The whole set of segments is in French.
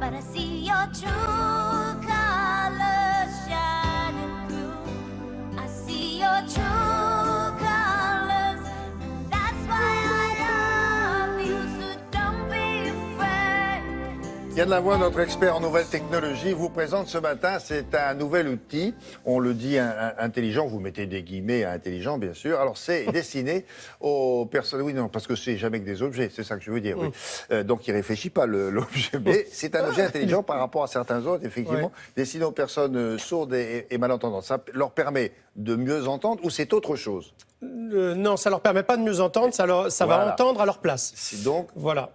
But I see your true colors shining through. I see your true colors, and that's why I love you. So don't be afraid. Yann Lavoie, notre expert en nouvelles technologies, vous présente ce matin, c'est un nouvel outil, on le dit intelligent, vous mettez des guillemets à intelligent bien sûr, alors c'est destiné aux personnes, oui non, parce que c'est jamais que des objets, c'est ça que je veux dire, oui. Donc il ne réfléchit pas l'objet, mais c'est un objet intelligent par rapport à certains autres, effectivement, destiné aux personnes sourdes et malentendantes. Ça leur permet de mieux entendre ou c'est autre chose? Non, ça leur permet pas de mieux entendre, ça va entendre à leur place. Donc, voilà,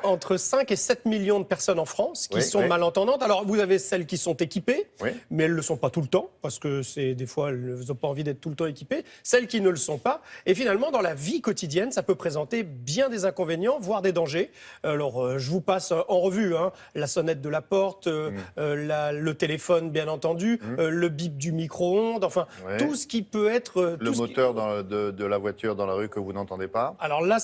entre 5 et 7 millions de personnes en France qui sont malentendantes. Alors, vous avez celles qui sont équipées, mais elles ne le sont pas tout le temps, parce que des fois, elles n'ont pas envie d'être tout le temps équipées. Celles qui ne le sont pas. Et finalement, dans la vie quotidienne, ça peut présenter bien des inconvénients, voire des dangers. Alors, je vous passe en revue la sonnette de la porte, le téléphone, bien entendu, le bip du micro-ondes, enfin, tout ce qui peut être... Le moteur de la voiture dans la rue que vous n'entendez pas. Alors là,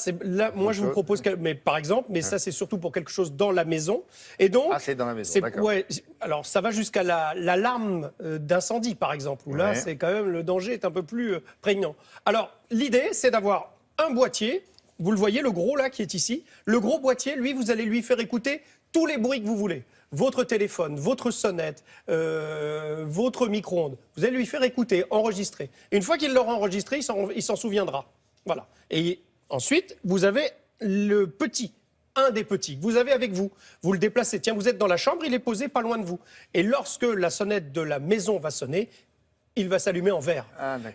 moi je vous propose, par exemple, mais ça c'est surtout pour quelque chose dans la maison. Et donc, c'est dans la maison, d'accord. Ouais, alors ça va jusqu'à l'alarme d'incendie, par exemple, où là c'est quand même, le danger est un peu plus prégnant. Alors l'idée c'est d'avoir un boîtier, vous le voyez, le gros là qui est ici. Le gros boîtier, lui, vous allez lui faire écouter tous les bruits que vous voulez. Votre téléphone, votre sonnette, votre micro-ondes. Vous allez lui faire écouter, enregistrer. Une fois qu'il l'aura enregistré, il s'en souviendra. Voilà. Et ensuite, vous avez un des petits que vous avez avec vous. Vous le déplacez. Tiens, vous êtes dans la chambre, il est posé pas loin de vous. Et lorsque la sonnette de la maison va sonner, il va s'allumer en vert.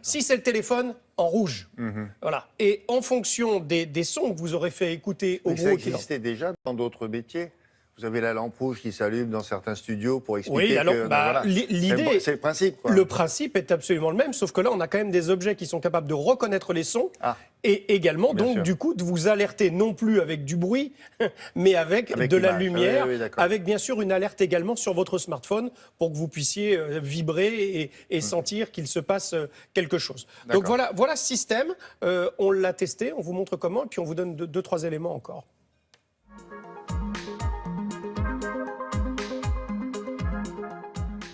Si c'est le téléphone, en rouge. Voilà. Et en fonction des sons que vous aurez fait écouter au gros... Ça existait déjà dans d'autres métiers. Vous avez la lampe rouge qui s'allume dans certains studios pour expliquer l'idée, c'est le principe. Quoi. Le principe est absolument le même, sauf que là, on a quand même des objets qui sont capables de reconnaître les sons et également, du coup, de vous alerter non plus avec du bruit, mais avec de la lumière, avec bien sûr une alerte également sur votre smartphone pour que vous puissiez vibrer et sentir qu'il se passe quelque chose. Donc voilà ce système. On l'a testé, on vous montre comment, et puis on vous donne 2-3 éléments encore.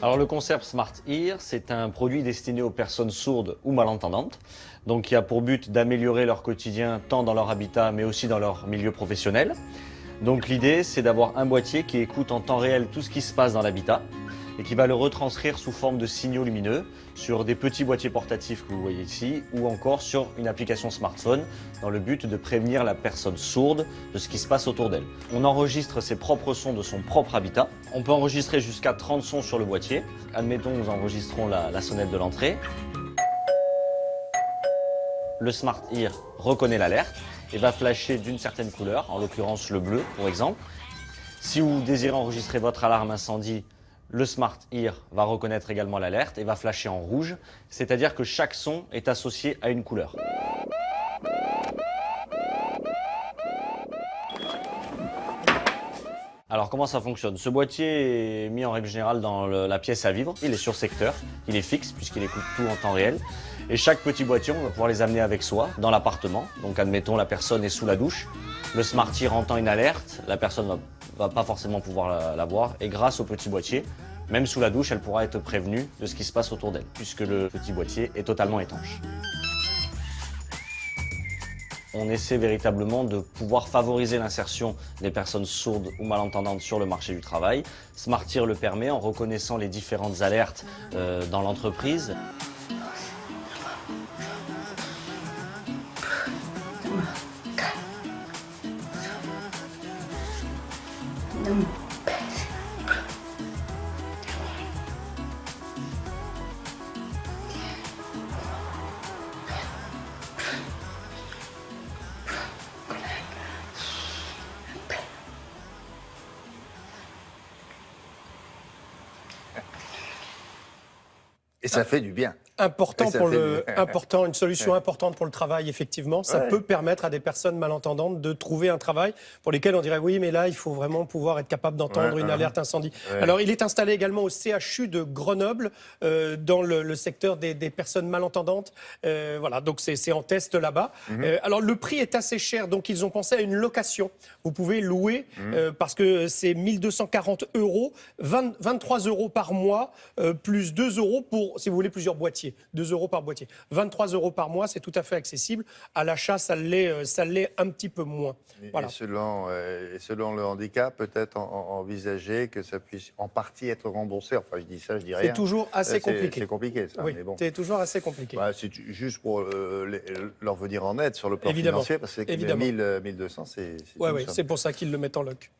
Alors le concept Smart Ear, c'est un produit destiné aux personnes sourdes ou malentendantes, donc qui a pour but d'améliorer leur quotidien tant dans leur habitat mais aussi dans leur milieu professionnel. Donc l'idée, c'est d'avoir un boîtier qui écoute en temps réel tout ce qui se passe dans l'habitat et qui va le retranscrire sous forme de signaux lumineux sur des petits boîtiers portatifs que vous voyez ici ou encore sur une application smartphone dans le but de prévenir la personne sourde de ce qui se passe autour d'elle. On enregistre ses propres sons de son propre habitat. On peut enregistrer jusqu'à 30 sons sur le boîtier. Admettons, nous enregistrons la sonnette de l'entrée. Le Smart Ear reconnaît l'alerte et va flasher d'une certaine couleur, en l'occurrence le bleu pour exemple. Si vous désirez enregistrer votre alarme incendie, le Smart Ear va reconnaître également l'alerte et va flasher en rouge, c'est-à-dire que chaque son est associé à une couleur. Alors comment ça fonctionne? Ce boîtier est mis en règle générale dans la pièce à vivre, il est sur secteur, il est fixe puisqu'il écoute tout en temps réel. Et chaque petit boîtier, on va pouvoir les amener avec soi dans l'appartement. Donc admettons la personne est sous la douche, le Smart Ear entend une alerte, la personne va pas forcément pouvoir la voir et grâce au petit boîtier, même sous la douche, elle pourra être prévenue de ce qui se passe autour d'elle puisque le petit boîtier est totalement étanche. On essaie véritablement de pouvoir favoriser l'insertion des personnes sourdes ou malentendantes sur le marché du travail. Smart Ear le permet en reconnaissant les différentes alertes dans l'entreprise. Et ça fait du bien. important Et ça pour fait une solution importante pour le travail, effectivement. Ça peut permettre à des personnes malentendantes de trouver un travail pour lesquels on dirait oui, mais là, il faut vraiment pouvoir être capable d'entendre une alerte incendie. Alors, il est installé également au CHU de Grenoble, dans le secteur des personnes malentendantes. Voilà, donc c'est en test là-bas. Alors, le prix est assez cher, donc ils ont pensé à une location. Vous pouvez louer parce que c'est 1 240 €, 23 € par mois, plus 2 € pour, si vous voulez, plusieurs boîtiers. 2 € par boîtier. 23 € par mois, c'est tout à fait accessible. À l'achat, ça l'est un petit peu moins. Voilà. Et selon le handicap, peut-être envisager que ça puisse en partie être remboursé. Enfin, je dis ça, je dis rien. C'est toujours assez compliqué. C'est compliqué, ça. Oui, Mais bon. c'est toujours assez compliqué. Bah, c'est juste pour leur venir en aide sur le plan Évidemment. financier, parce que Évidemment. 1200, c'est Ouais, une ouais, somme. c'est pour ça qu'ils le mettent en loc.